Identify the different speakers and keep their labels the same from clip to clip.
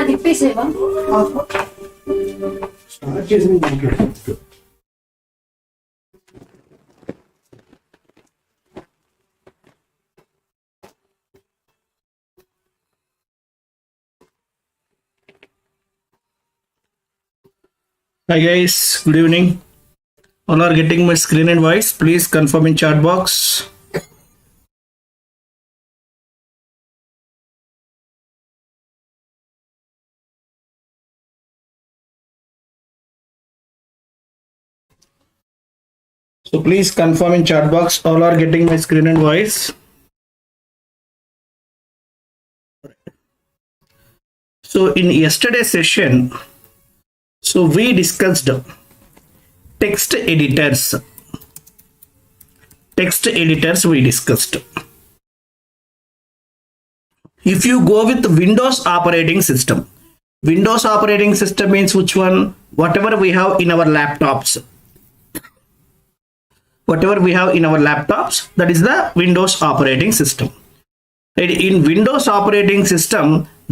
Speaker 1: తిప్పేసేవా
Speaker 2: start చేసింది.
Speaker 3: Hi guys, good evening. All are getting my screen and voice. Please confirm in chat box. So please confirm in chat box. All are getting my screen and voice. So in yesterday's session, so we discussed text editors. Text editors we discussed. If you go with Windows operating system, Windows operating system means which one? Whatever we have in our laptops. Whatever we have in our laptops, that is the Windows operating system. Right? In Windows operating system,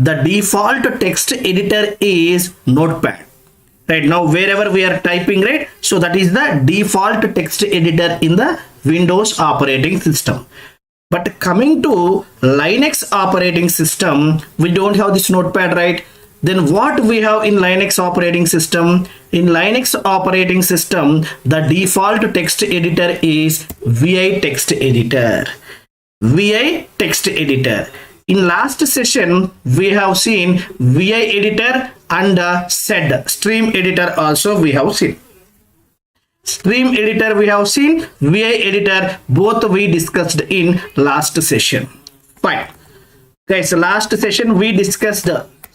Speaker 3: the default text editor is Notepad. Right now, wherever we are typing, right? So that is the default text editor in the Windows operating system. But coming to Linux operating system, we don't have this Notepad, right? Then what we have in Linux operating system? In Linux operating system, the default text editor is VI text editor. VI text editor. In last session, we have seen VI editor and SED, stream editor also we have seen. Stream editor we have seen, VI editor, both we discussed in last session. Fine. Guys, last session we discussed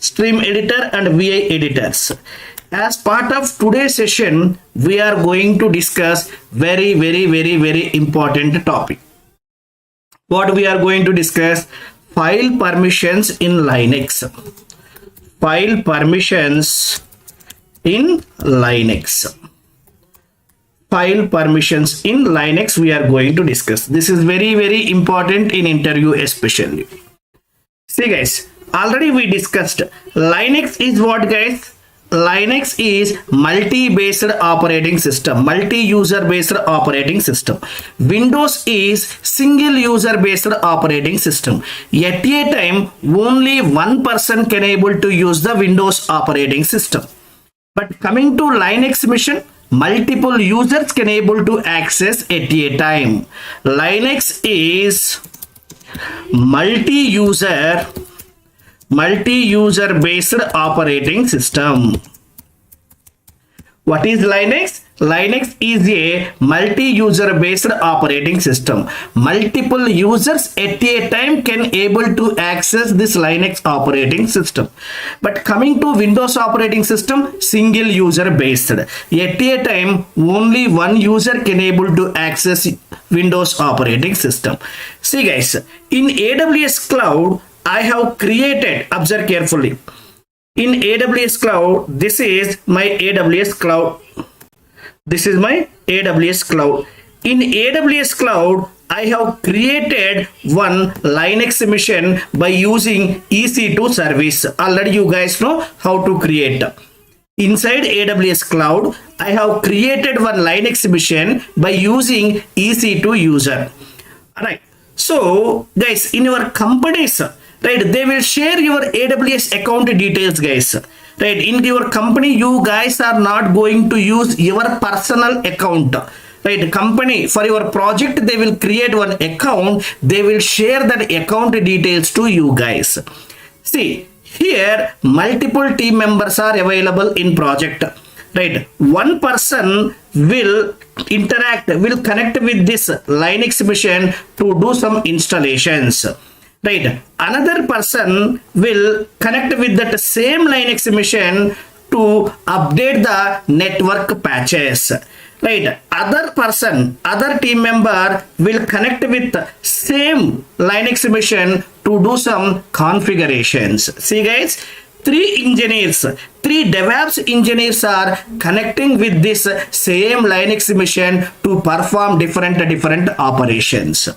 Speaker 3: stream editor and VI editors. As part of today's session, we are going to discuss very important topic. What we are going to discuss? File permissions in Linux. File permissions in Linux. File permissions in Linux we are going to discuss. This is very important in interview especially. See guys, already we discussed Linux is what guys? Linux is multi-based operating system, multi-user based operating system. Windows is single user based operating system. At a time, only one person can able to use the Windows operating system. But coming to Linux machine, multiple users can able to access at a time. Linux is multi-user based operating system. What is Linux? Linux is a multi-user based operating system. Multiple users at a time can able to access this Linux operating system. But coming to Windows operating system, single user based. At a time, only one user can able to access Windows operating system. See guys, in AWS cloud, I have created, observe carefully. In AWS cloud, this is my AWS cloud. This is my AWS cloud. In AWS cloud, I have created one Linux machine by using EC2 service. Already you guys know how to create. Inside AWS cloud, I have created one Linux machine by using EC2 user. Alright. So guys, in your companies, right, they will share your AWS account details guys. Right, in your company you guys are not going to use your personal account. Right, company for your project they will create one account, they will share that account details to you guys. See here, multiple team members are available in project. Right, one person will connect with this Linux machine to do some installations. Right, another person will connect with that same Linux machine to update the network patches. Right, other team member will connect with same Linux machine to do some configurations. See guys, three DevOps engineers are connecting with this same Linux machine to perform different operations.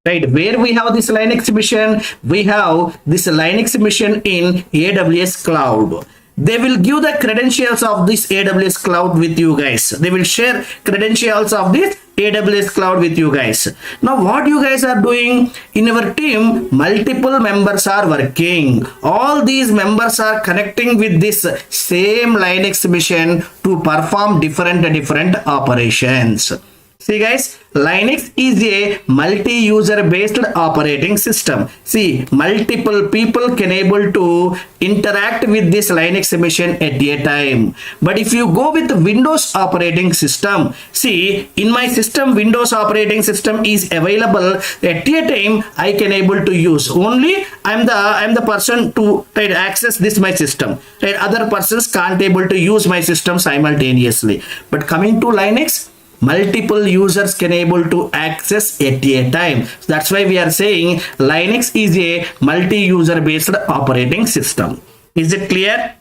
Speaker 3: Right, where we have this Linux machine, we have this Linux machine in AWS cloud. They will give the credentials of this AWS cloud with you guys. They will share credentials of this AWS cloud with you guys. Now what you guys are doing in our team, multiple members are working. All these members are connecting with this same Linux machine to perform different operations. See guys, Linux is a multi-user based operating system. See, multiple people can able to interact with this Linux machine at a time. But if you go with Windows operating system, see, in my system, Windows operating system is available at a time. I can able to use only. I'm the person to access this my system. Right? Other persons can't able to use my system simultaneously. But coming to Linux, multiple users can able to access at a time. That's why we are saying Linux is a multi-user based operating system. Is it clear?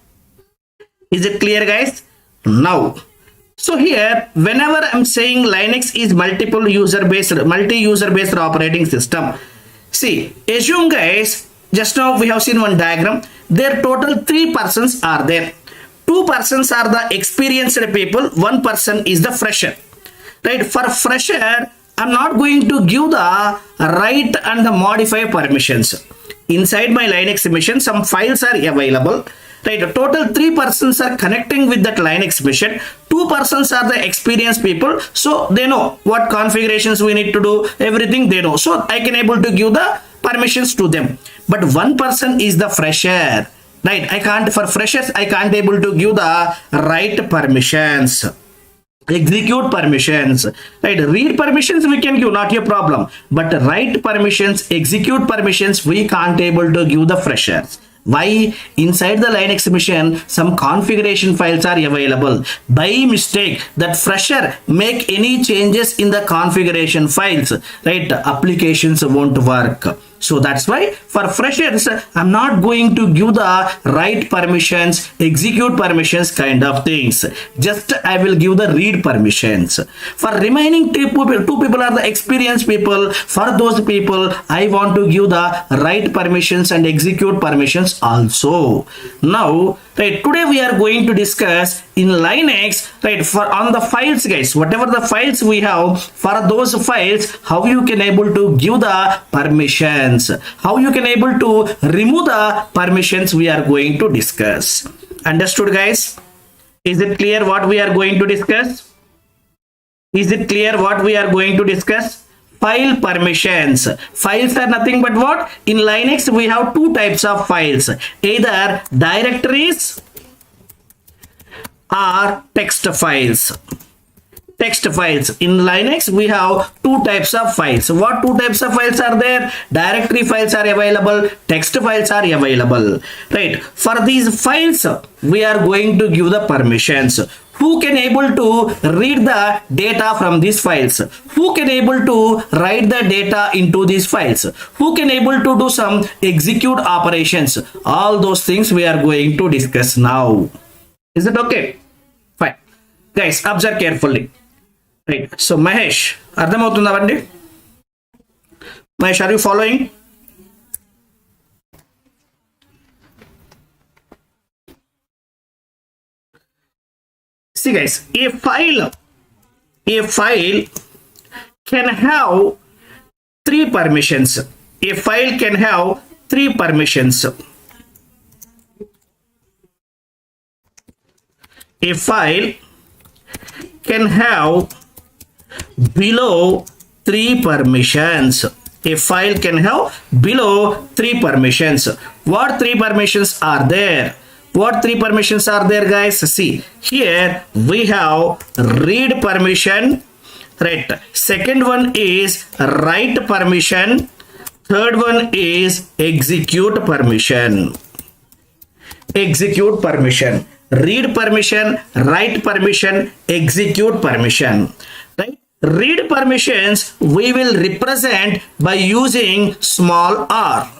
Speaker 3: Is it clear guys? Now, so here whenever I'm saying Linux is multi-user based operating system, see, assume guys, just now we have seen one diagram. There total 3 persons are there. 2 persons are the experienced people, 1 person is the fresher. Right, for fresher, I'm not going to give the write and the modify permissions. Inside my Linux machine, some files are available. Right, total 3 persons are connecting with that Linux machine. 2 persons are the experienced people, so they know what configurations we need to do, everything they know. So I can able to give the permissions to them. But 1 person is the fresher. Right, for freshers, I can't able to give the write permissions. Execute permissions, right? Read permissions we can give, not a problem, but write permissions, execute permissions we can't able to give the freshers. Why? Inside the Linux machine some configuration files are available. By mistake that fresher make any changes in the configuration files, right, applications won't work. So that's why for freshers, I'm not going to give the write permissions, execute permissions kind of things. Just I will give the read permissions. For remaining 2 people are the experienced people. For those people, I want to give the write permissions and execute permissions also. Now, right, today we are going to discuss in Linux, right, for on the files guys, whatever the files we have, for those files, how you can able to give the permissions. How you can able to remove the permissions we are going to discuss. Understood guys? Is it clear what we are going to discuss? Is it clear what we are going to discuss? File permissions. Files are nothing but what? In Linux we have 2 types of files. Either directories or text files. Text files. In Linux we have 2 types of files. What 2 types of files are there? Directory files are available, text files are available. Right, for these files we are going to give the permissions. Who can able to read the data from these files? Who can able to write the data into these files? Who can able to do some execute operations? All those things we are going to discuss now. Is it okay? Fine guys, observe carefully. Right, so Mahesh, అర్థమవుతుందా అండి? Mahesh, are you following? See guys, a file can have 3 permissions. A file can have 3 permissions. A file can have below 3 permissions. A file can have below 3 permissions. What 3 permissions are there? What 3 permissions are there guys? See, here we have read permission, right? Second one is write permission. Third one is execute permission. Execute permission. Read permission, write permission, execute permission. Right? Read permissions we will represent by using small r.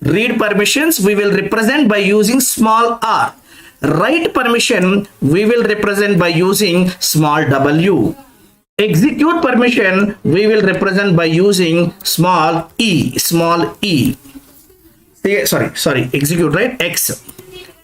Speaker 3: Read permissions we will represent by using small r. Write permission we will represent by using small w. Execute permission we will represent by using small e. Sorry, execute, right? X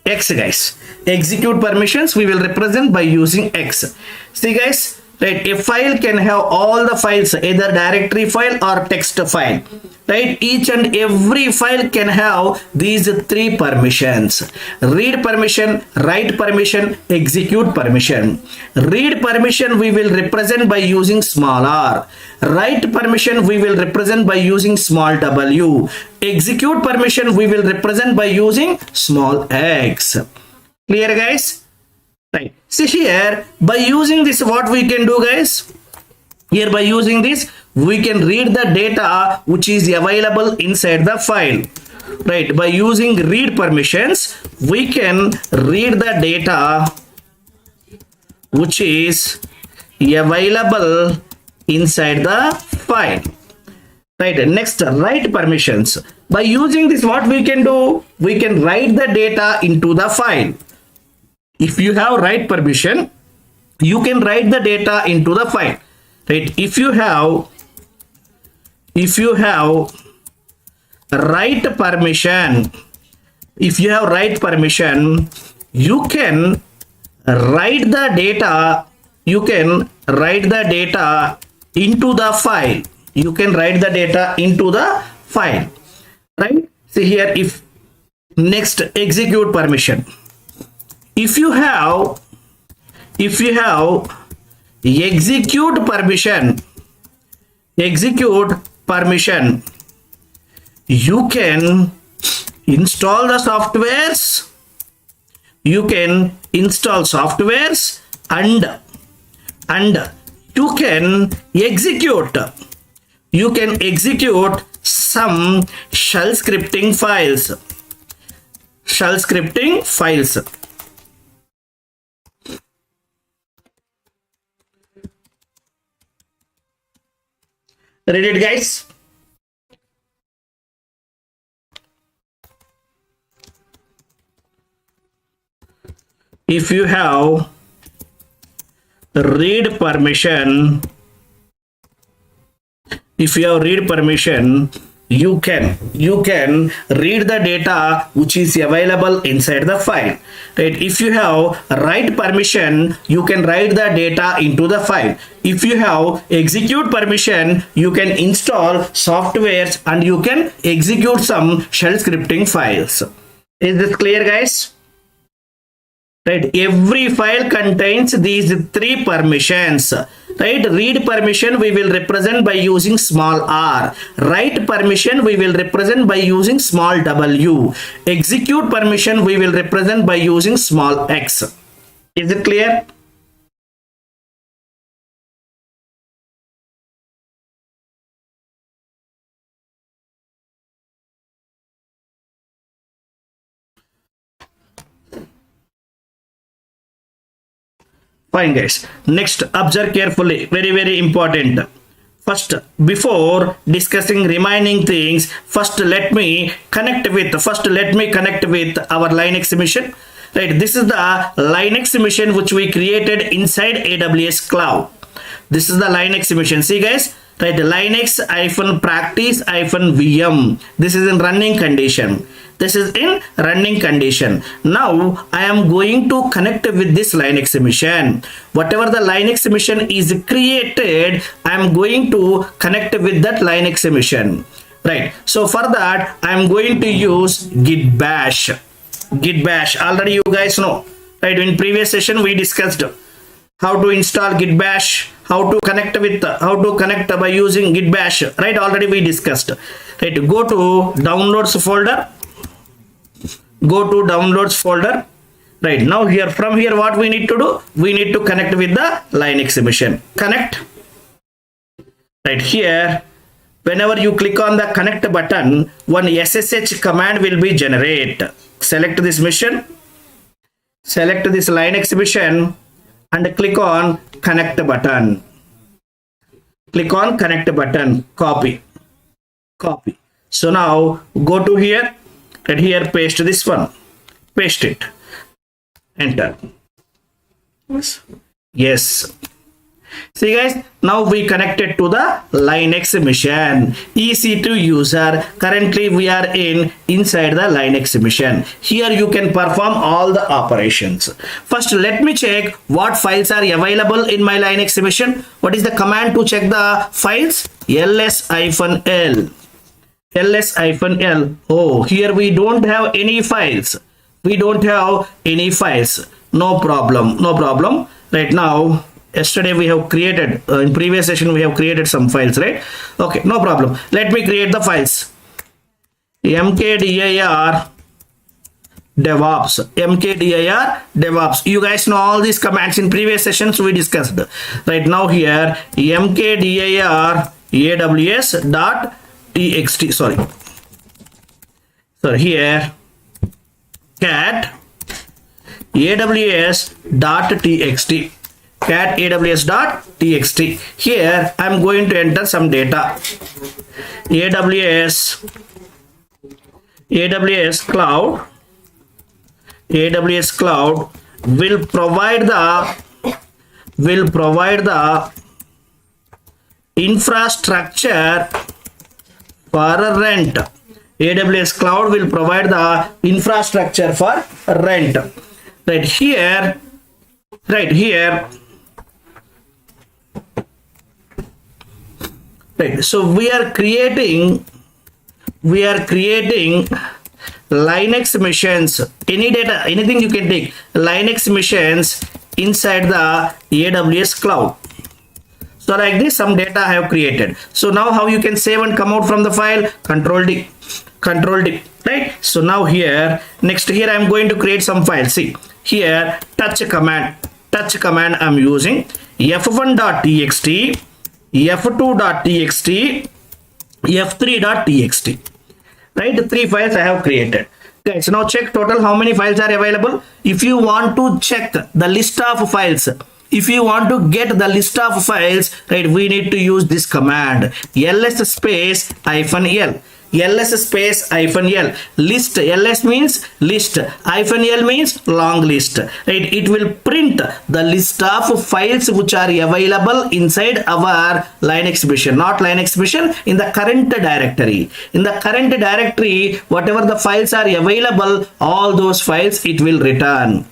Speaker 3: guys. Execute permissions we will represent by using X. See guys, right? A file can have all the files, either directory file or text file, right? Each and every file can have these three permissions: read permission, write permission, execute permission. Read permission we will represent by using small r. Write permission we will represent by using small w. Execute permission we will represent by using small x. Clear guys? Right. See here, by using this, what we can do guys? Here by using this, we can read the data which is available inside the file. Right. By using read permissions, we can read the data which is available inside the file. Right. Next, write permissions. By using this, what we can do? We can write the data into the file. If you have write permission, you can write the data into the file. Right. If you have write permission, you can write the data. You can write the data into the file. You can write the data into the file. Right. See here, if next execute permission. If you have execute permission, you can install the softwares. You can install softwares and you can execute. You can execute some shell scripting files. Read it guys. If you have read permission, you can read the data which is available inside the file. Right. If you have write permission, you can write the data into the file. If you have execute permission, you can install softwares and you can execute some shell scripting files. Is this clear guys? Right. Every file contains these three permissions. Right. Read permission we will represent by using small r. Write permission we will represent by using small w. Execute permission we will represent by using small x. Is it clear? Fine guys. Next, observe carefully. Very important. First, before discussing remaining things, first let me connect with our Linux mission. Right. This is the Linux mission which we created inside AWS Cloud. This is the Linux mission. See guys. Right. Linux-practice-VM. This is in running condition. Now I am going to connect with this Linux mission. Whatever the Linux mission is created, I am going to connect with that Linux mission. Right. So for that, I am going to use git bash. Already you guys know. Right. In previous session we discussed how to install git bash, how to connect by using git bash. Right. Already we discussed. Right. Go to downloads folder. Right. Now here, from here, what we need to do? We need to connect with the Linux mission. Connect. Right here, whenever you click on the connect button, one SSH command will be generated. Select this mission. Select this Linux mission and click on connect button. Copy. So now go to here. Right here, paste this one. Paste it. Enter. Yes. See guys, now we connected to the Linux machine. EC2 user. Currently we are inside the Linux machine. Here you can perform all the operations. First, let me check what files are available in my Linux machine. What is the command to check the files? ls-l. ls-l. Oh, here we don't have any files. We don't have any files. No problem. No problem. Right now, yesterday we have created, in previous session we have created some files, right? Okay, no problem. Let me create the files. mkdir DevOps. mkdir DevOps. You guys know all these commands in previous sessions we discussed. Right now here, mkdir aws.txt. Sorry, here cat aws.txt. cat aws.txt. Here I am going to enter some data. aws cloud will provide the infrastructure for rent. AWS cloud will provide the infrastructure for rent. Right here, right, so we are creating Linux machines. Any data, anything you can take, Linux machines inside the AWS cloud. So like this, some data I have created. So now how you can save and come out from the file? Control D, right? So now here, next here I am going to create some files. See here, touch command I'm using f1.txt, f2.txt, f3.txt. Right, 3 files I have created. Okay, so now check total how many files are available. If you want to check the list of files, if you want to get the list of files, right, we need to use this command ls space -l. ls space -l. List, ls means list, -l means long list, right? It will print the list of files which are available inside our Linux machine, not Linux machine, in the current directory. In the current directory, whatever the files are available, all those files it will return.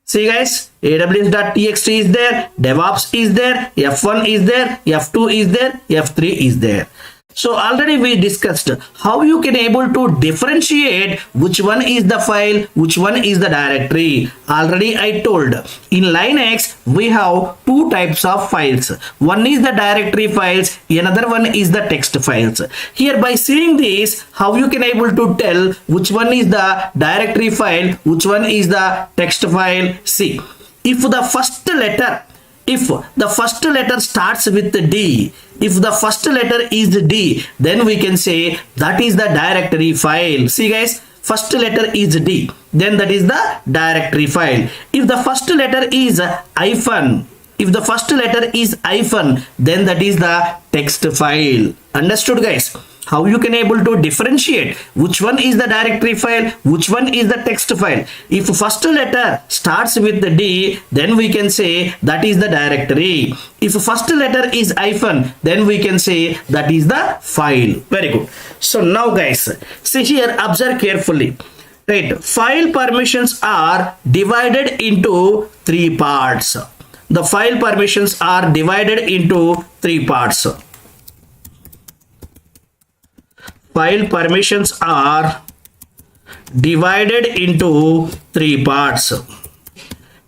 Speaker 3: See guys, aws.txt is there, DevOps is there, f1 is there, f2 is there, f3 is there. So already we discussed how you can able to differentiate which one is the file, which one is the directory. Already I told, in Linux we have 2 types of files. One is the directory files, another one is the text files. Here by seeing this, how you can able to tell which one is the directory file, which one is the text file. See, if the first letter starts with D, if the first letter is D, then we can say that is the directory file. See guys, first letter is D, then that is the directory file. If the first letter is hyphen, then that is the text file. Understood guys? How you can able to differentiate which one is the directory file, which one is the text file. If first letter starts with the D, then we can say that is the directory. If first letter is hyphen, then we can say that is the file. Very good. So now guys, see here, observe carefully. Right, file permissions are divided into 3 parts. The file permissions are divided into 3 parts. File permissions are divided into 3 parts.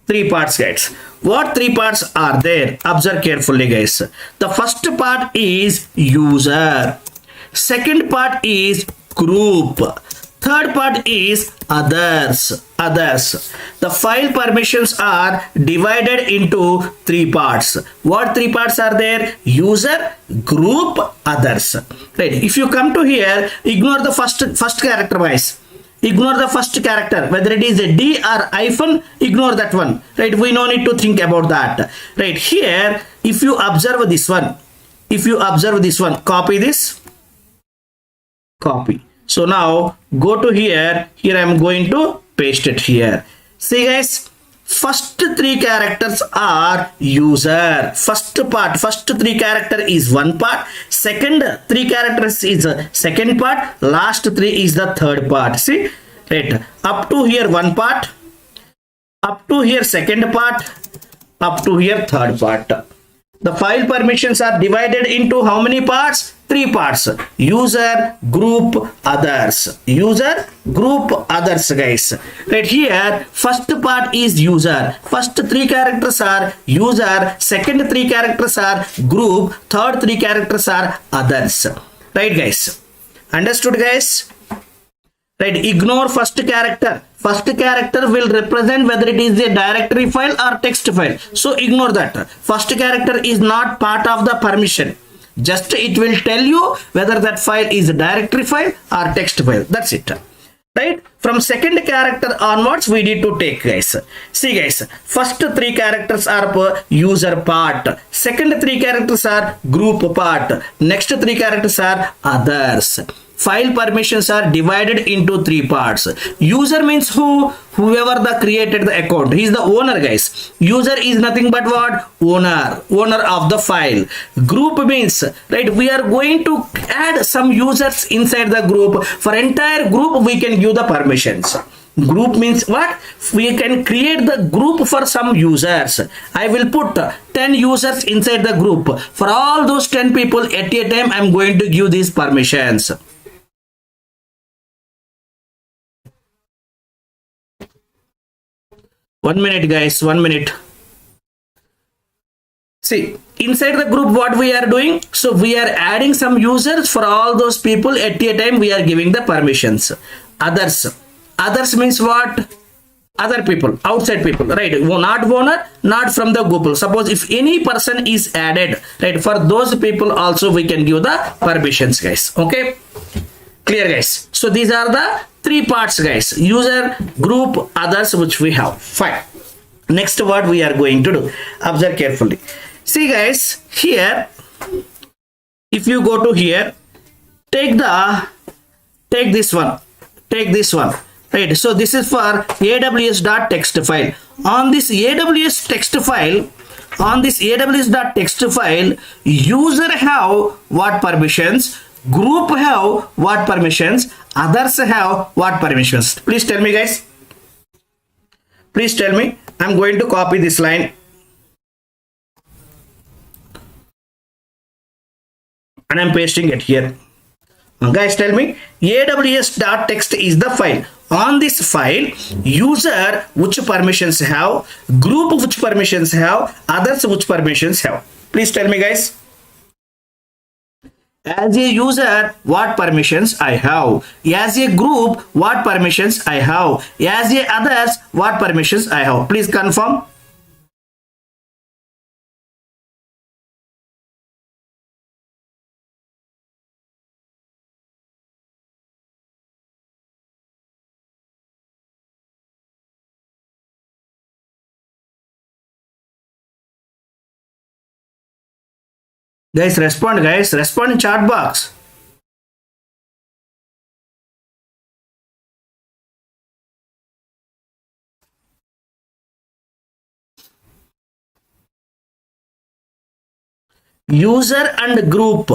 Speaker 3: 3 parts guys. What 3 parts are there? Observe carefully guys. The first part is user. Second part is group. Third part is others. The file permissions are divided into 3 parts. What 3 parts are there? User, group, others. Right. If you come to here, ignore the first character wise. Ignore the first character, whether it is a D or hyphen, ignore that one. Right. We no need to think about that. Right. Here, if you observe this one, copy this. Copy. So now go to here. Here I am going to paste it here. See guys, first three characters are user. First three character is one part. Second three characters is second part. Last three is the third part. See, right? Up to here one part. Up to here second part. Up to here third part. The file permissions are divided into how many parts? Three parts. User, group, others. User, group, others, guys. Right here, first part is user. First three characters are user. Second three characters are group. Third three characters are others. Right, guys? Understood, guys? Right, ignore first character. First character will represent whether it is a directory file or text file. So ignore that. First character is not part of the permission. Just it will tell you whether that file is a directory file or text file. That's it. Right? From second character onwards, we need to take, guys. See, guys, first three characters are user part. Second three characters are group part. Next three characters are others. File permissions are divided into three parts. User means who? Whoever the created the account. He is the owner, guys. User is nothing but what? Owner of the file. Group means, right, we are going to add some users inside the group. For entire group, we can give the permissions. Group means what? We can create the group for some users. I will put 10 users inside the group. For all those 10 people at a time, I am going to give these permissions. One minute, guys, 1 minute. See, inside the group, what we are doing? So we are adding some users. For all those people at a time, we are giving the permissions. Others means what? Other people, outside people, right? Not owner, not from the group. Suppose if any person is added, right? For those people also we can give the permissions, guys. Okay, clear, guys? So these are the three parts, guys. User, group, others, which we have. Fine. Next, what we are going to do? Observe carefully. See, guys, here, if you go to here, take this one. Right. So this is for aws.txt file. On this aws.txt file, user have what permissions? Group have what permissions? Others have what permissions? Please tell me, guys. Please tell me. I'm going to copy this line and I'm pasting it here. Guys, tell me. aws.txt is the file. On this file, user which permissions have, group which permissions have, others which permissions have. Please tell me, guys. As a user, what permissions I have? As a group, what permissions I have? As a others, what permissions I have? Please confirm. Guys, respond, guys. Respond in chat box. User and group.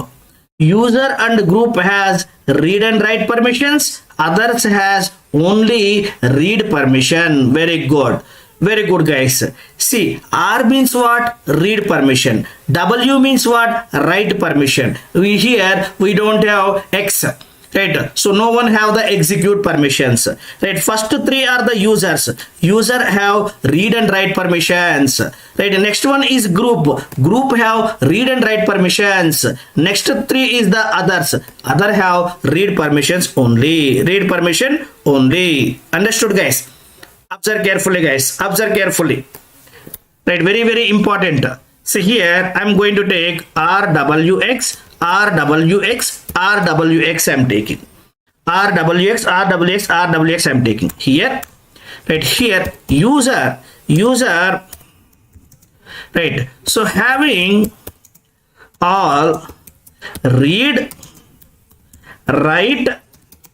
Speaker 3: User and group has read and write permissions. Others has only read permission. Very good. Very good, guys. See, R means what? Read permission. W means what? Write permission. Here we don't have X. Right. So no one have the execute permissions. Right. First three are the users. User have read and write permissions. Right. Next one is group. Group have read and write permissions. Next three is the others. Other have read permissions only. Read permission only. Understood, guys? Observe carefully, guys. Observe carefully. Right. Very, very important. So here I'm going to take RWX. RWX I'm taking. RWX I'm taking. Here, right here, user, right. So having all read, write,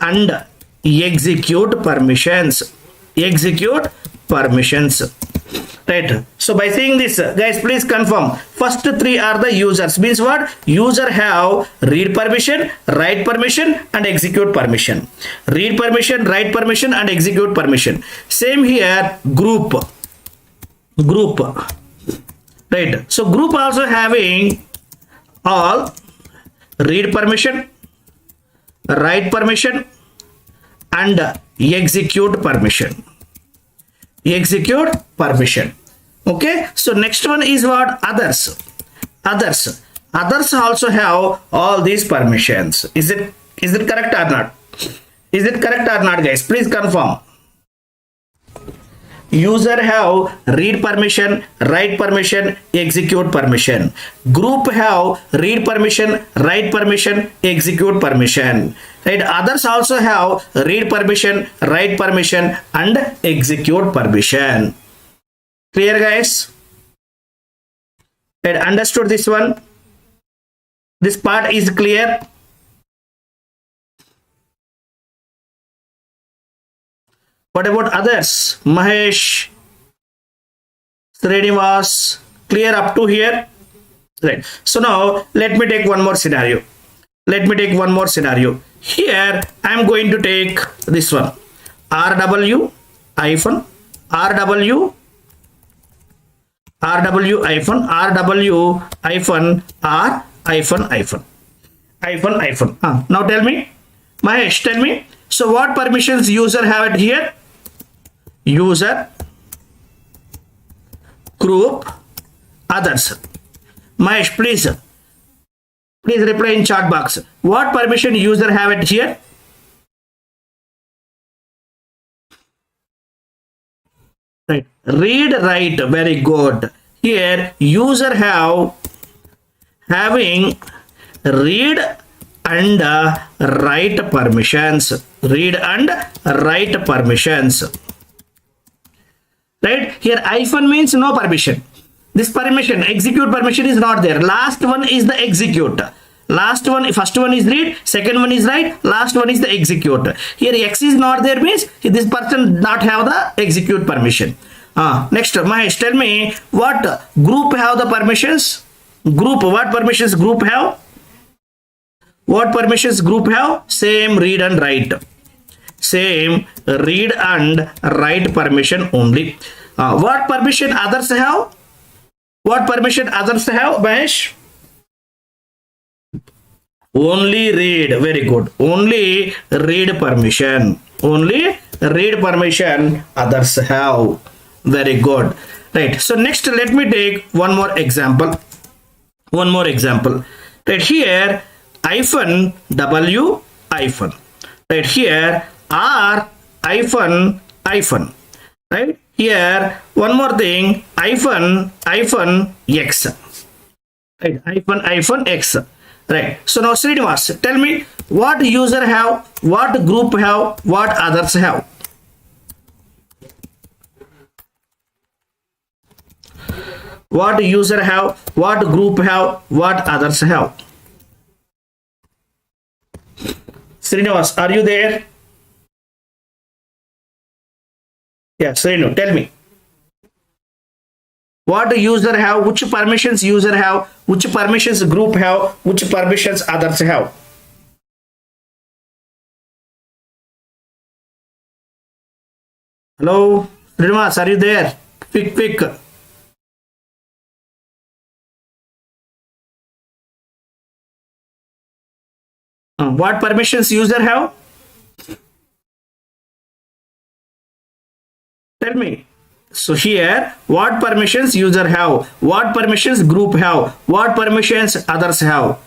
Speaker 3: and execute permissions. Execute permissions. Right. So by saying this, guys, please confirm. First three are the users. Means what? User have read permission, write permission, and execute permission. Read permission, write permission, and execute permission. Same here. Group. Right. So group also having all read permission, write permission, and execute permission. Execute permission. Okay, so next one is what? Others also have all these permissions. Is it correct or not? Is it correct or not, guys? Please confirm. User have read permission, write permission, execute permission. Group have read permission, write permission, execute permission. Right? Others also have read permission, write permission, and execute permission. Clear, guys? Right? Understood this one? This part is clear. What about others? Mahesh, Srini, clear up to here? Right. So now let me take one more scenario. Here I am going to take this one. RW hyphen RW R hyphen. Now tell me, Mahesh, tell me. So what permissions user have it here? User, group, others. Mahesh, please reply in chat box. What permission user have it here? Right. Read, write. Very good. Here user having read and write permissions. Read and write permissions. Right. Here hyphen means no permission. This permission, execute permission, is not there. Last one is the execute. First one is read, second one is write, last one is the execute. Here X is not there means this person not have the execute permission. Next, Mahesh, tell me what group have the permissions? What permissions group have? What permissions group have? Same read and write. Same read and write permission only. What permission others have? What permission others have, Mahesh? Only read. Very good. Only read permission. Only read permission others have. Very good. Right. So next, let me take one more example. Right here, hyphen W hyphen. Right here, R hyphen. Right here, one more thing, hyphen X. Right, hyphen X. Right. So now Srinivas, tell me what user have, what group have, what others have. What user have, what group have, what others have. Srinivas, are you there? Yeah, Srinu, tell me. What user have, which permissions user have, which permissions group have, which permissions others have. Hello, Srinivas, are you there? Quick. What permissions user have? Tell me. So here, what permissions user have, what permissions group have, what permissions others have.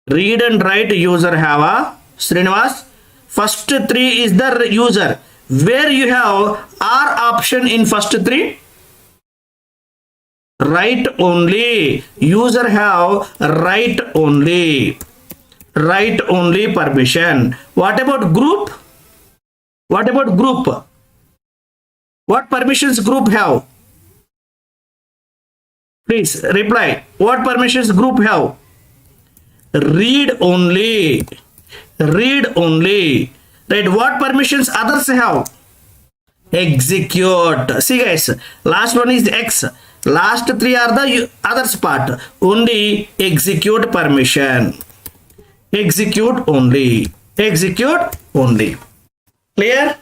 Speaker 3: Read and write user have. Srinivas, first three is the user. Where you have R option in first three? Write only. User have write only. Write only permission. What about group? What permissions group have? Please reply. What permissions group have? Read only. read only. Right, what permissions others have? Execute. See guys, last one is X. Last three are the others part. Only execute permission. Execute only. Execute only. Clear?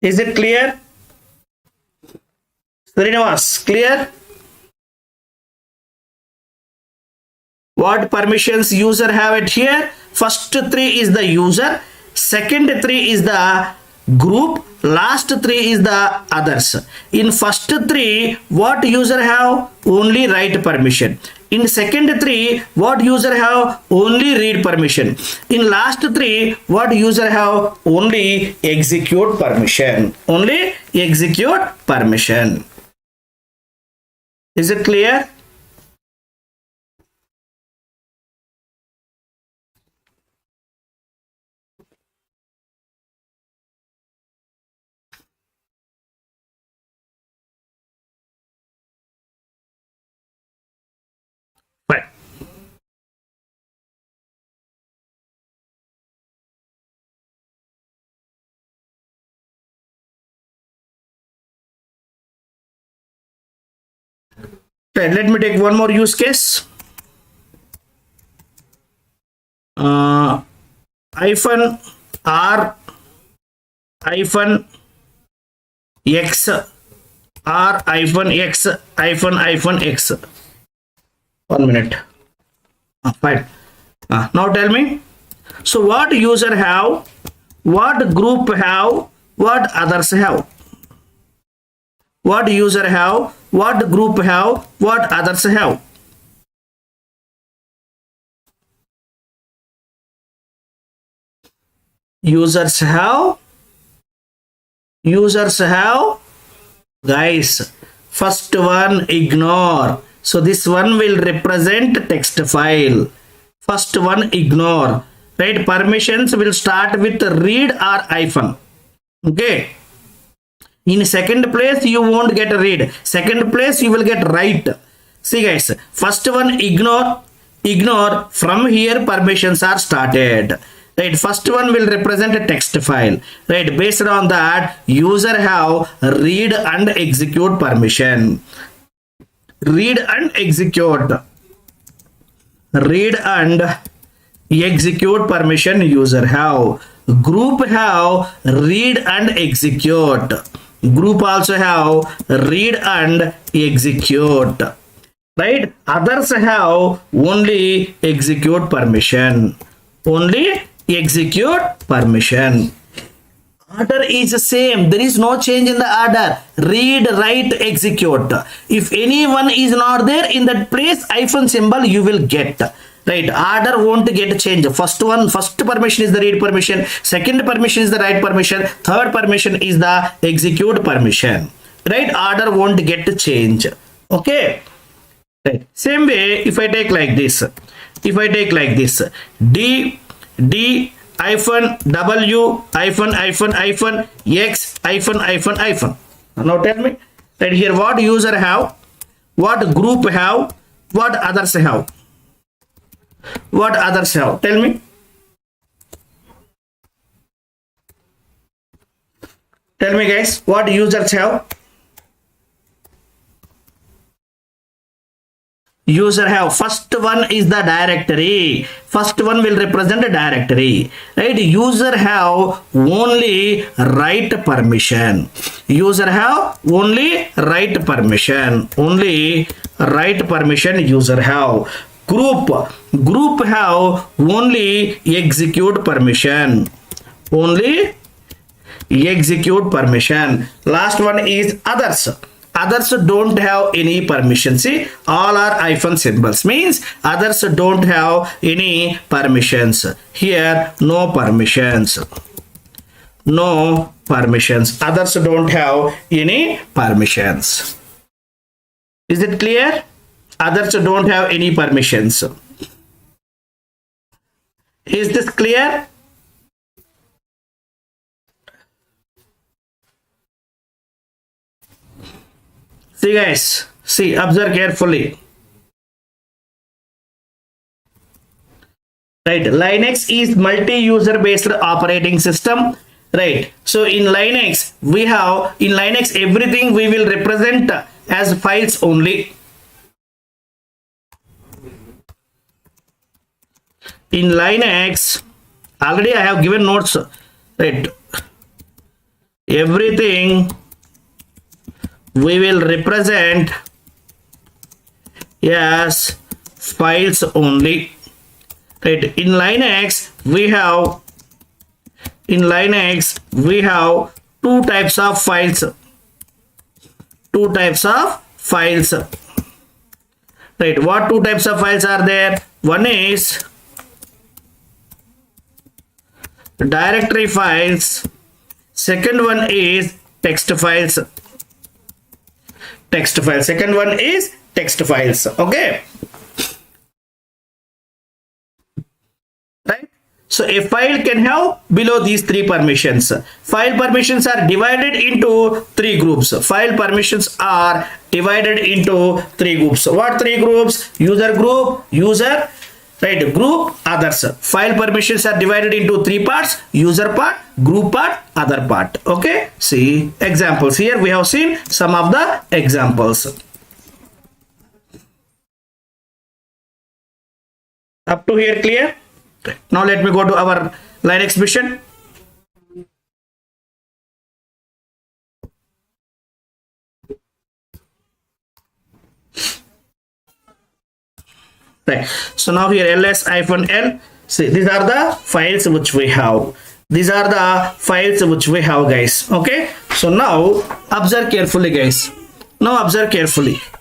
Speaker 3: Is it clear? Srinivas, clear? What permissions user have it here? First three is the user, second three is the group, last three is the others. In first three, what user have? Only write permission. In second three, what user have? Only read permission. In last three, what user have? Only execute permission. Only execute permission. Is it clear? Fine. Right, let me take one more use case. Hyphen R hyphen X R hyphen X hyphen X. 1 minute. Fine. Now tell me. So what user have? What group have? What others have? What user have? What group have? What others have? Users have. Users have. Guys, first one ignore. So this one will represent text file. First one ignore. Right? Permissions will start with read or hyphen. Okay. In second place, you won't get read. Second place, you will get write. See guys, first one ignore. Ignore. From here, permissions are started. Right, first one will represent a text file. Right, based on that, user have read and execute permission. Read and execute. Read and execute permission user have. Group have read and execute. Group also have read and execute. Right, others have only execute permission. Only execute permission. Order is the same. There is no change in the order. Read, write, execute. If anyone is not there in that place, hyphen symbol you will get. Right, order won't get changed. First permission is the read permission. Second permission is the write permission. Third permission is the execute permission. Right, order won't get change. Okay. Right. Same way, if I take like this, D hyphen W hyphen X hyphen. Now tell me, right here, what user have, what group have, what others have? What others have? Tell me. Tell me guys, what users have? User have, first one is the directory. First one will represent a directory. Right? User have only write permission. User have only write permission. Only write permission user have. Group have only execute permission. Only execute permission. Last one is others. Others don't have any permission. See, all are hyphen symbols. Means others don't have any permissions. Here, no permissions. No permissions. Others don't have any permissions. Is it clear? Others don't have any permissions. Is this clear? See guys, see, observe carefully. right? Linux is multi-user based operating system, right? So in Linux everything we will represent as files only. In Linux, already I have given notes, right? Everything we will represent as files only, right? In Linux we have two types of files, right? What two types of files are there? One is directory files, second one is text files. Second one is text files. Okay, right? So a file can have below these three permissions. File permissions are divided into three groups. What three groups? User group, right, group, others. File permissions are divided into three parts: user part, group part, other part. Okay, see examples. Here we have seen some of the examples. Up to here clear? Now let me go to our Linux mission. Right. So now here ls-l. See, these are the files which we have. Guys. Okay. So now observe carefully, guys.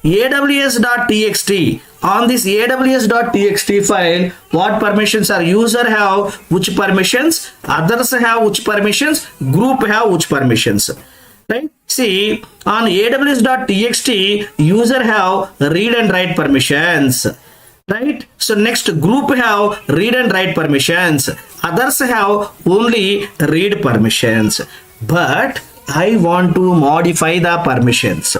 Speaker 3: aws.txt. On this aws.txt file, what permissions are user have, which permissions, others have which permissions, group have which permissions. Right? See, on aws.txt, user have read and write permissions. Right? So next, group have read and write permissions. Others have only read permissions. But I want to modify the permissions.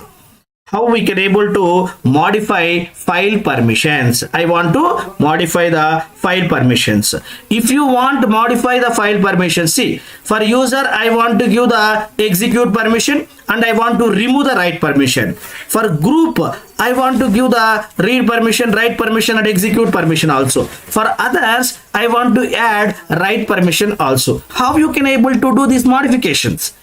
Speaker 3: How we can able to modify file permissions? I want to modify the file permissions. If you want to modify the file permissions, see, for user I want to give the execute permission and I want to remove the write permission. For group I want to give the read permission, write permission and execute permission also. For others I want to add write permission also. How you can able to do these modifications?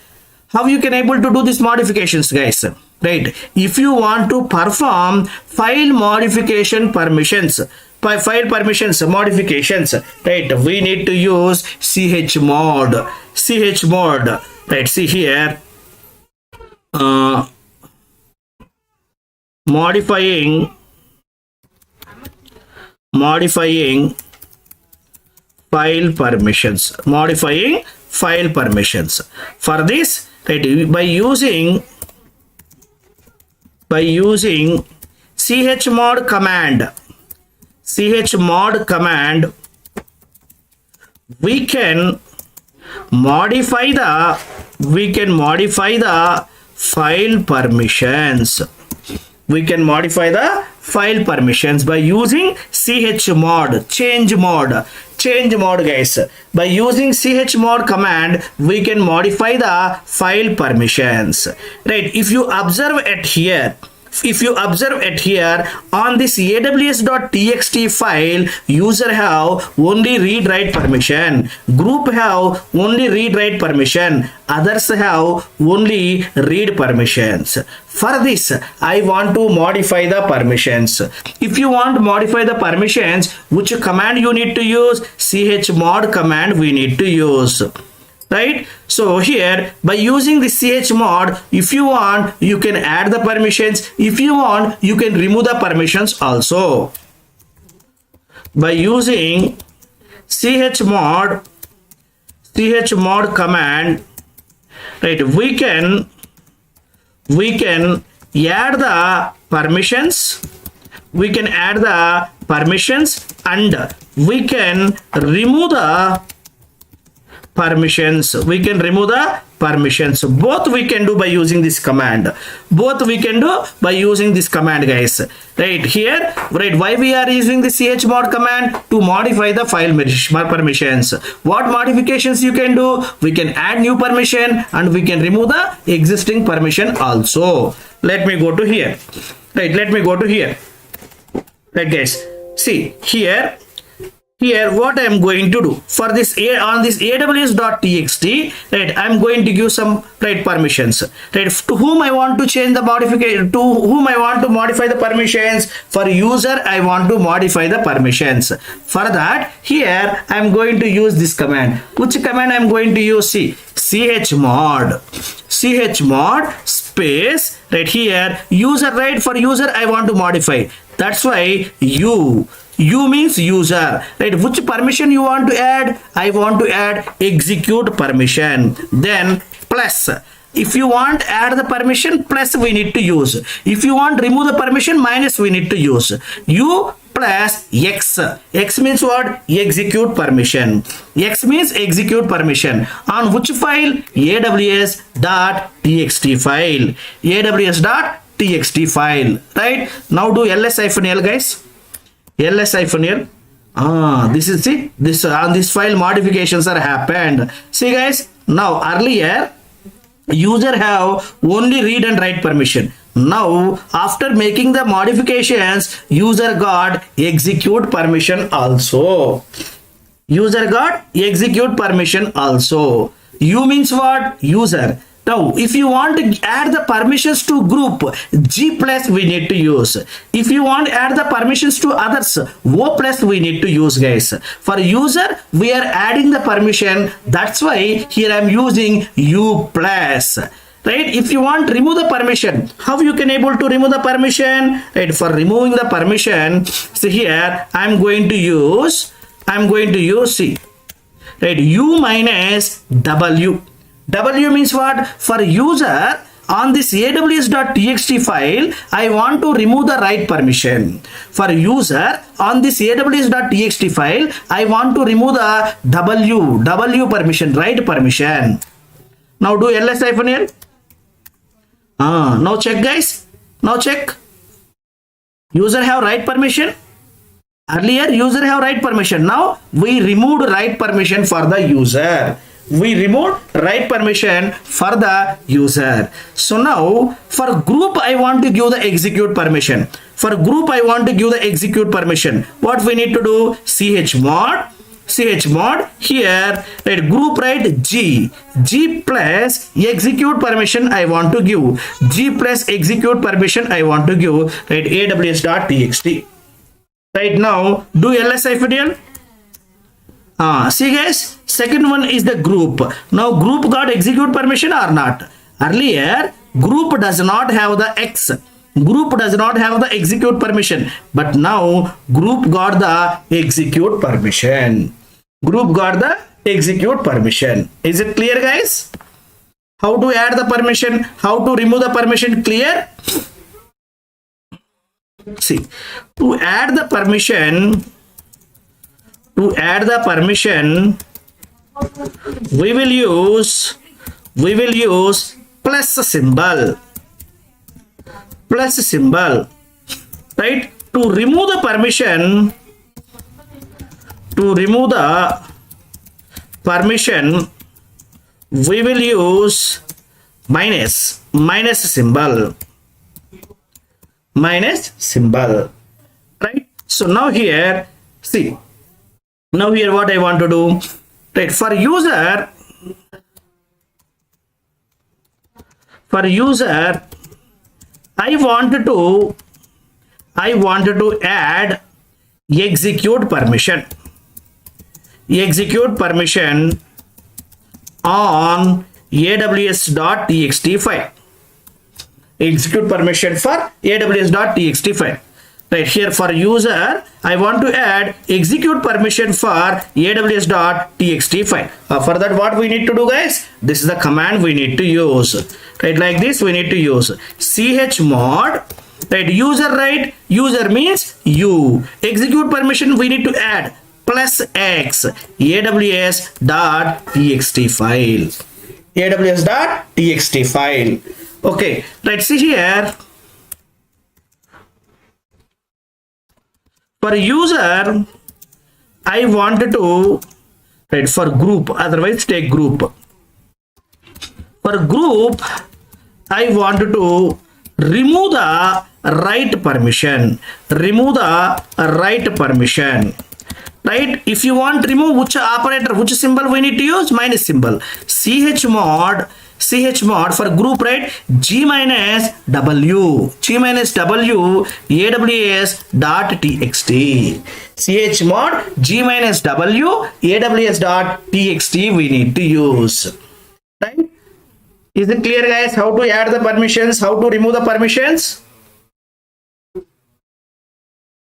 Speaker 3: Guys? Right, if you want to perform file modification permissions, modifications, right, we need to use chmod. Right, see here, modifying file permissions. For this, right, by using chmod command, we can modify the file permissions. By using chmod, change mode, guys. By using chmod command, we can modify the file permissions. Right, if you observe it here, on this aws.txt file, user have only read write permission, group have only read write permission, others have only read permissions. For this I want to modify the permissions. If you want to modify the permissions, which command you need to use? chmod command we need to use. Right, so here by using the chmod, if you want you can add the permissions, if you want you can remove the permissions also. By using chmod command, right, we can add the permissions, and we can remove permissions. We can remove the permissions. Both we can do by using this command. Both we can do by using this command, guys. Right here, right? Why we are using the chmod command? To modify the file permissions. What modifications you can do? We can add new permission and we can remove the existing permission also. Let me go to here. Right? Let me go to here. Right, guys. See here. Here what I am going to do for this on this aws.txt, right? I am going to give some right permissions, right? To whom I want to change the modification, to whom I want to modify the permissions. For user I want to modify the permissions. For that here I am going to use this command. Which command I am going to use? See, chmod space, right here user, right? For user I want to modify. That's why U means user, right? Which permission you want to add? I want to add execute permission. Then plus. If you want add the permission, plus we need to use. If you want remove the permission, minus we need to use. U plus X. X means what? Execute permission. X means execute permission. On which file? aws.txt file. aws.txt file. Right? Now do ls-l, guys. ls-l. This is this on this file modifications are happened. See, guys, now earlier user have only read and write permission. Now after making the modifications, user got execute permission also. User got execute permission also. U means what? User. Now, if you want to add the permissions to group, G plus we need to use. If you want to add the permissions to others, O plus we need to use, guys. For user, we are adding the permission. That's why here I am using U plus. Right? If you want to remove the permission, how you can able to remove the permission? Right? For removing the permission, see here, I am going to use C. Right? U minus W. W means what? For user on this aws.txt file, I want to remove the write permission. For user on this aws.txt file, I want to remove the W permission, write permission. Now do ls-l. Now check, guys. Now check. User have write permission. Earlier user have write permission. Now we removed write permission for the user. We removed write permission for the user. So now for group I want to give the execute permission. For group I want to give the execute permission. What we need to do? chmod here, right? Group, right? G plus execute permission I want to give. G plus execute permission I want to give, right? aws.txt. Right, now do ls-l. See, guys, second one is the group. Now group got execute permission or not? Earlier group does not have the X. Group does not have the execute permission. But now group got the execute permission. Group got the execute permission. Is it clear, guys? How to add the permission? How to remove the permission? Clear? See, to add the permission, we will use plus symbol, right? To remove the permission, we will use minus symbol, right? So now here, see, now here what I want to do, right? For user I wanted to add execute permission on aws.txt file. Execute permission for aws.txt file. Right here for user, I want to add execute permission for aws.txt file. For that, what we need to do, guys? This is the command we need to use. Right, like this we need to use chmod. Right, user, right? User means you. Execute permission we need to add plus x aws.txt file. aws.txt file. Okay, let's see here. For user, I wanted to write for group, otherwise take group. For group, I wanted to remove the write permission. Remove the write permission. Right? If you want to remove which operator, which symbol we need to use? Minus symbol. chmod for group, right? G minus W aws.txt. chmod G minus W aws.txt we need to use. Right? Is it clear, guys? How to add the permissions? How to remove the permissions?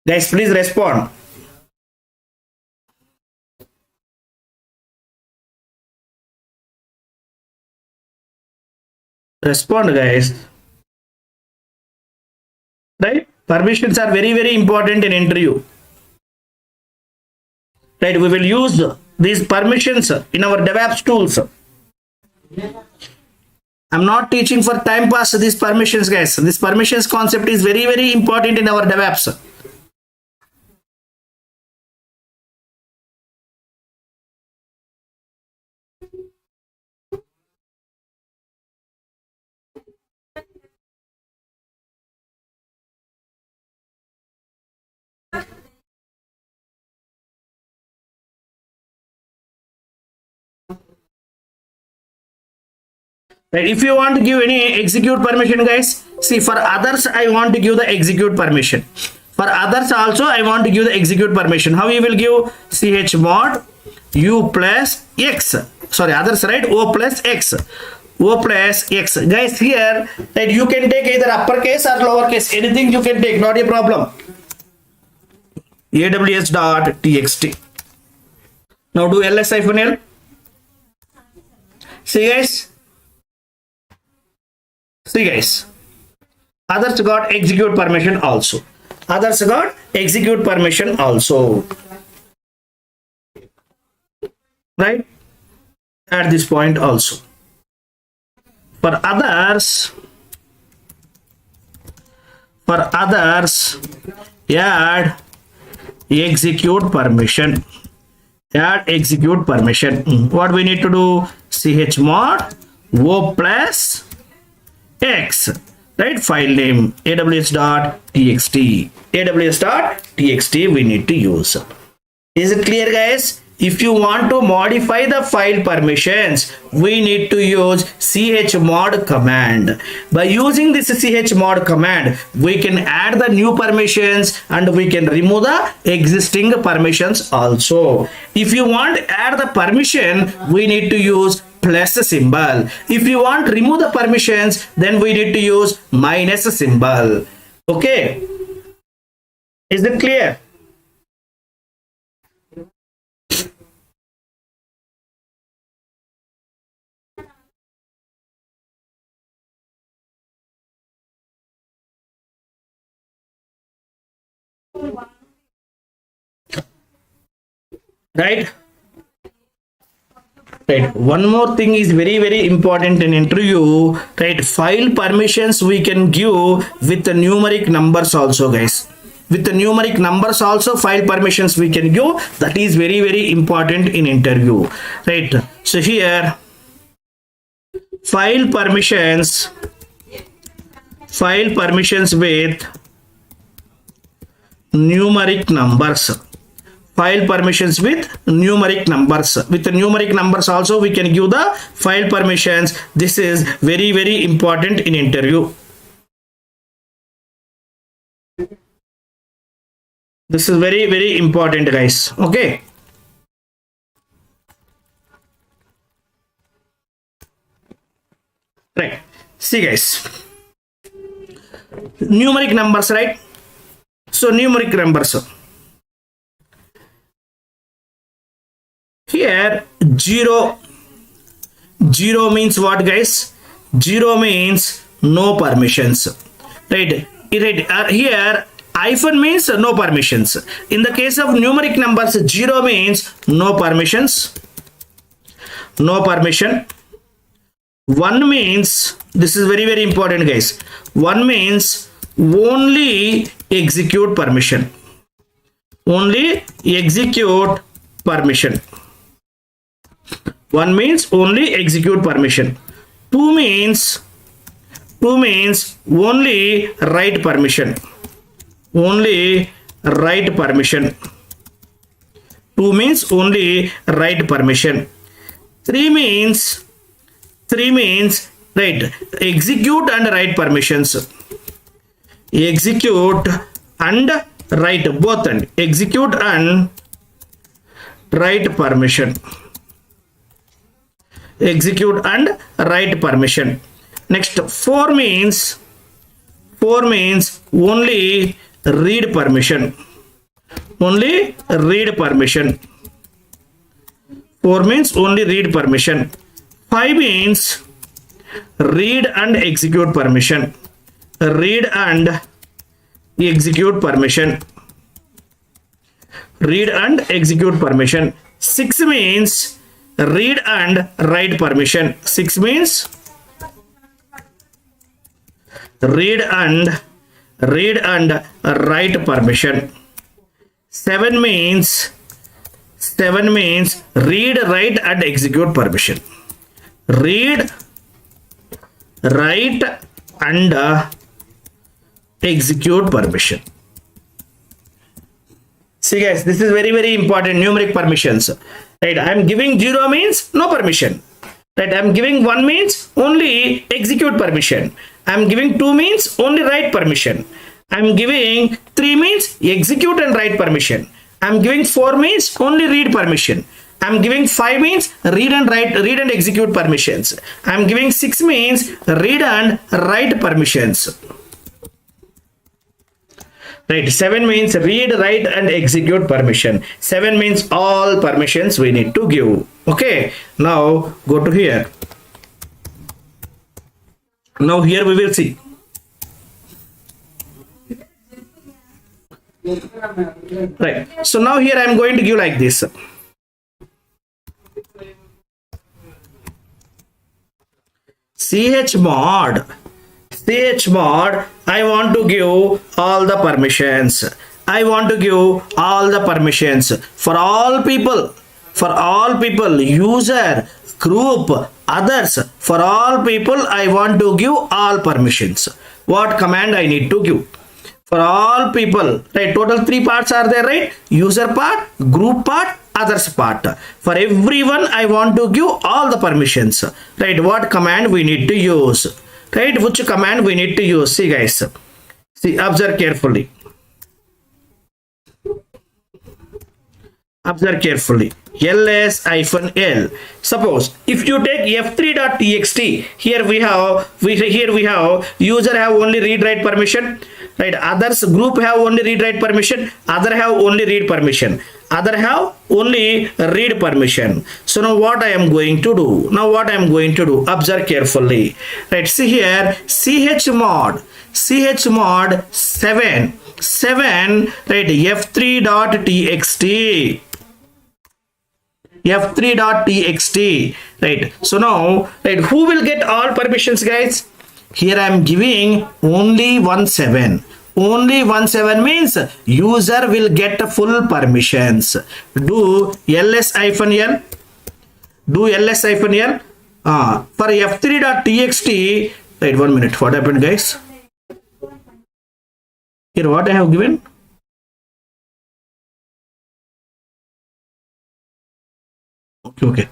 Speaker 3: Guys, please respond. Respond, guys. Right? Permissions are very, very important in interview. Right? We will use these permissions in our DevOps tools. I'm not teaching for time pass these permissions, guys. This permissions concept is very, very important in our DevOps. Right? If you want to give any execute permission, guys, see, for others I want to give the execute permission. For others also I want to give the execute permission. How you will give? chmod u plus x. Sorry, others, right? O plus x. O plus x. Guys, here that you can take either uppercase or lowercase. Anything you can take, not a problem. aws.txt. Now do ls-l. See, guys. See, guys, others got execute permission also. Others got execute permission also. Right? At this point also. For others, add execute permission. Add execute permission. What we need to do? chmod o plus x, right? File name aws.txt we need to use. Is it clear, guys? If you want to modify the file permissions, we need to use chmod command. By using this chmod command, we can add the new permissions and we can remove the existing permissions also. If you want to add the permission, we need to use plus symbol. If you want to remove the permissions, then we need to use minus symbol. Okay, is it clear? Right? Right. One more thing is very, very important in interview. Right? File permissions we can give with the numeric numbers also, guys. With the numeric numbers also, file permissions we can give. That is very, very important in interview. Right? So here, file permissions with numeric numbers. File permissions with numeric numbers. With the numeric numbers also we can give the file permissions. This is very, very important in interview. This is very, very important, guys. Okay. Right. See, guys. Numeric numbers, right? So numeric numbers. Here 0 means what, guys? 0 means no permissions, right? Here Hyphen means no permissions. In the case of numeric numbers, 0 means no permissions. No permission. 1 means, this is very important guys, 1 means only execute permission. Only execute permission. 1 means only execute permission. 2 means only write permission. Only write permission. 2 means only write permission. 3 means right, execute and write permissions. Execute and write, both, and execute and write permission. Execute and write permission. Next, 4 means only read permission. Only read permission. 4 means only read permission. 5 means read and execute permission. Read and execute permission. Read and execute permission. 6 means read and write permission. 6 means read and write permission. 7 means read, write and execute permission. Read, write and execute permission. See guys, this is very important, numeric permissions. Right, I am giving 0 means no permission. Right, I am giving 1 means only execute permission. I am giving 2 means only write permission. I am giving 3 means execute and write permission. I am giving 4 means only read permission. I am giving 5 means read and execute permissions. I am giving 6 means read and write permissions. Right, 7 means read, write and execute permission. 7 means all permissions we need to give. Okay, now go to here. Now here we will see. Right, so now here I am going to give like this. chmod, I want to give all the permissions. I want to give all the permissions for all people, user, group, others, for all people I want to give all permissions. What command I need to give? For all people, right, total 3 parts are there, right? User part, group part, others part. For everyone I want to give all the permissions, right? What command we need to use, right? Which command we need to use? See guys, see, observe carefully. Observe carefully. ls-l. Suppose if you take f3.txt, here we have user have only read write permission, right? Others group have only read write permission, other have only read permission, other have only read permission. So now what I am going to do? Observe carefully. Right, see here, chmod 7, right, f3.txt. f3.txt, right? So now, right, who will get all permissions, guys? Here I am giving only 17. Only 17 means user will get full permissions. Do ls-l. Do ls-l. For f3.txt, right, 1 minute. What happened, guys? Here what I have given? Okay.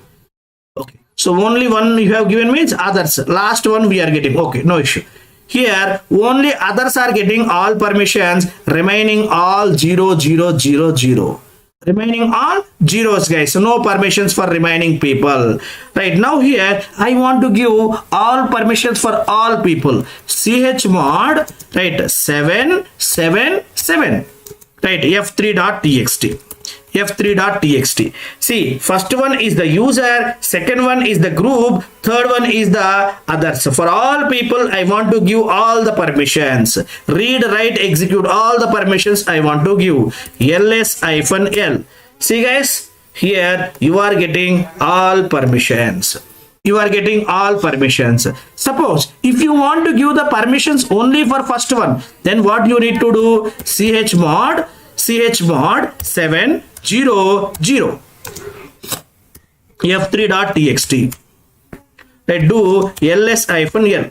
Speaker 3: So only one you have given means others. Last one we are getting. Okay, no issue. Here only others are getting all permissions, remaining all 0, 0, 0, 0. Remaining all zeros, guys. So no permissions for remaining people. Right, now here I want to give all permissions for all people. Chmod, right, 7, 7, 7. right? f3.txt. f3.txt. See, first one is the user, second one is the group, third one is the others. For all people, I want to give all the permissions. Read, write, execute, all the permissions I want to give. ls-l. See guys, here you are getting all permissions. You are getting all permissions. Suppose if you want to give the permissions only for first one, then what you need to do? chmod 700 f3.txt. Do ls-l.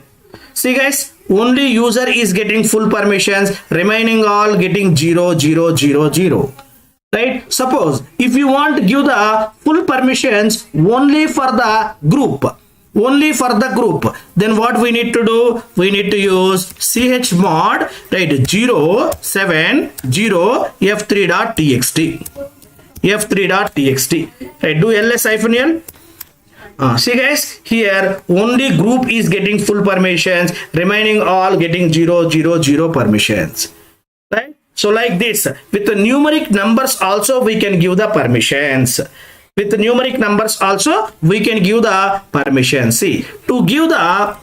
Speaker 3: See guys, only user is getting full permissions, remaining all getting 0. Right? Suppose if you want to give the full permissions only for the group, then what we need to do? We need to use chmod, right, 070 f3.txt. Right, do ls-l. See guys, here only group is getting full permissions, remaining all getting 0 permissions. Right? So like this, with the numeric numbers also we can give the permissions. With the numeric numbers also we can give the permissions. See, to give the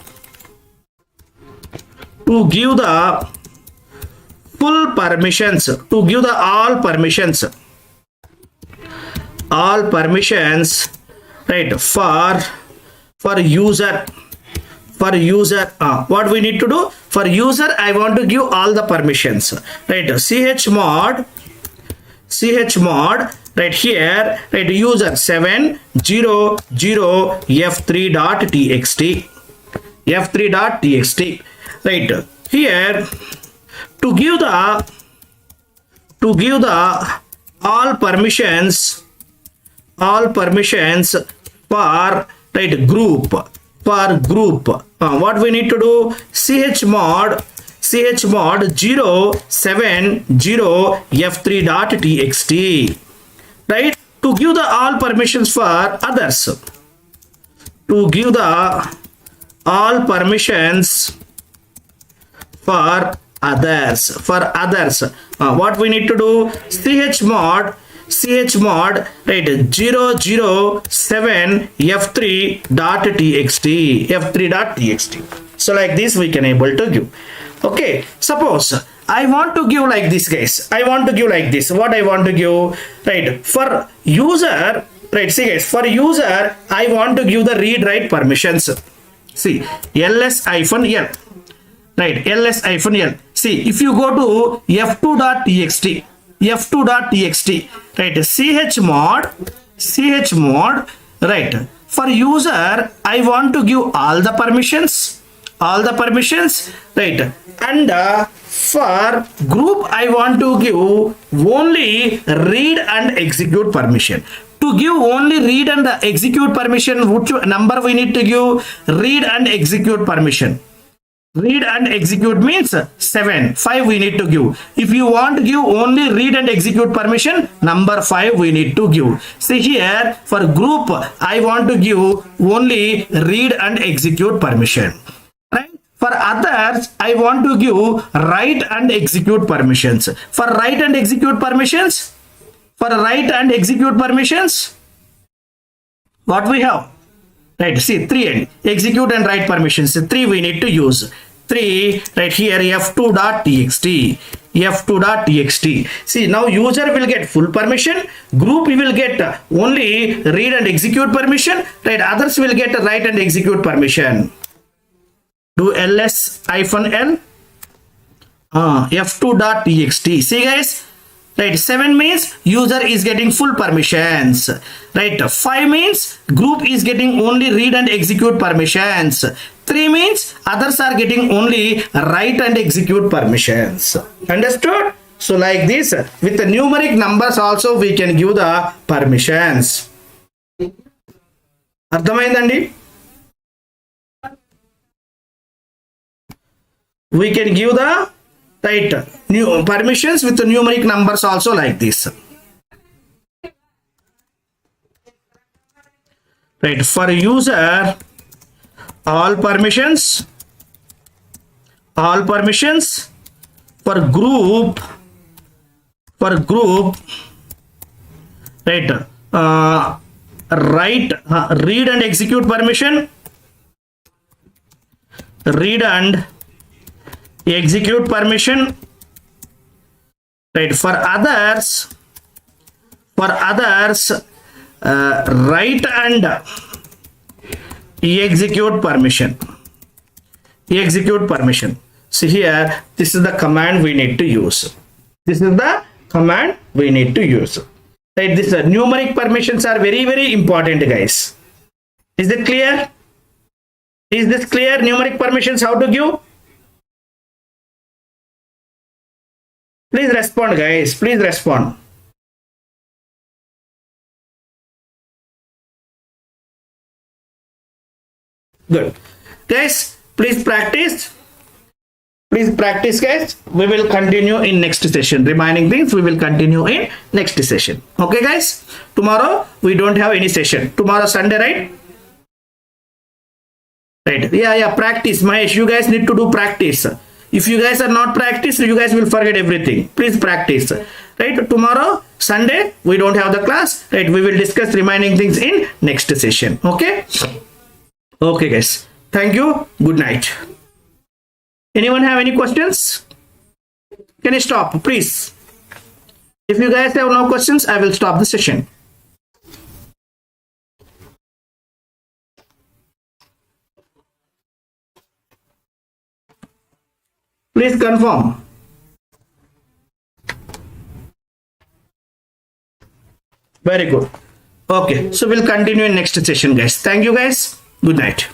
Speaker 3: full permissions, to give the all permissions, right, for user, what we need to do? For user, I want to give all the permissions, right? chmod, right here, right, user 700 f3.txt, right here, to give the all permissions for, right, group, what we need to do? chmod 070 f3.txt, right? To give the all permissions for others, to give the all permissions for others, what we need to do? chmod, right, 007 f3.txt. So like this we can able to give. Okay, suppose I want to give like this, guys. I want to give like this. What I want to give? Right, for user, right, see guys, for user I want to give the read write permissions. See, ls-l, right, ls-l. See, if you go to f2.txt, right, chmod, right, for user I want to give all the permissions, right, and for group I want to give only read and execute permission. To give only read and execute permission, which number we need to give? Read and execute permission. Read and execute means 7. 5 we need to give. If you want to give only read and execute permission, number 5 we need to give. See here, for group I want to give only read and execute permission. Right? For others I want to give write and execute permissions. For write and execute permissions, what we have? Right, see, 3 and execute and write permissions. 3 we need to use. 3, right here, f2.txt. See, now user will get full permission. Group will get only read and execute permission. Right, others will get write and execute permission. Do ls-l, f2.txt. See guys, right, 7 means user is getting full permissions. Right, 5 means group is getting only read and execute permissions. 3 means others are getting only write and execute permissions. Understood? So like this, with the numeric numbers also we can give the permissions. Ardhamaindandi? We can give the right new permissions with the numeric numbers also like this. Right, for user all permissions, for group for group, right, read and execute permission, read and execute permission, right. For others, write and execute permission. See here, this is the command we need to use. Right, this numeric permissions are very, very important, guys. Is it clear? Is this clear? Numeric permissions, how to give? Please respond, guys. Please respond. Good. Guys, please practice. Guys. We will continue in next session. Remaining things we will continue in next session. Okay, guys. Tomorrow we don't have any session. Tomorrow Sunday, right? Right. Yeah. Practice. Mahesh, you guys need to do practice. If you guys are not practice, you guys will forget everything. Please practice. Right. Tomorrow Sunday we don't have the class. Right. We will discuss remaining things in next session. Okay. Okay, guys. Thank you. Good night. Anyone have any questions? Can I stop, please? If you guys have no questions, I will stop the session. Please confirm. Very good. Okay, so we'll continue in next session, guys. Thank you, guys. Good night.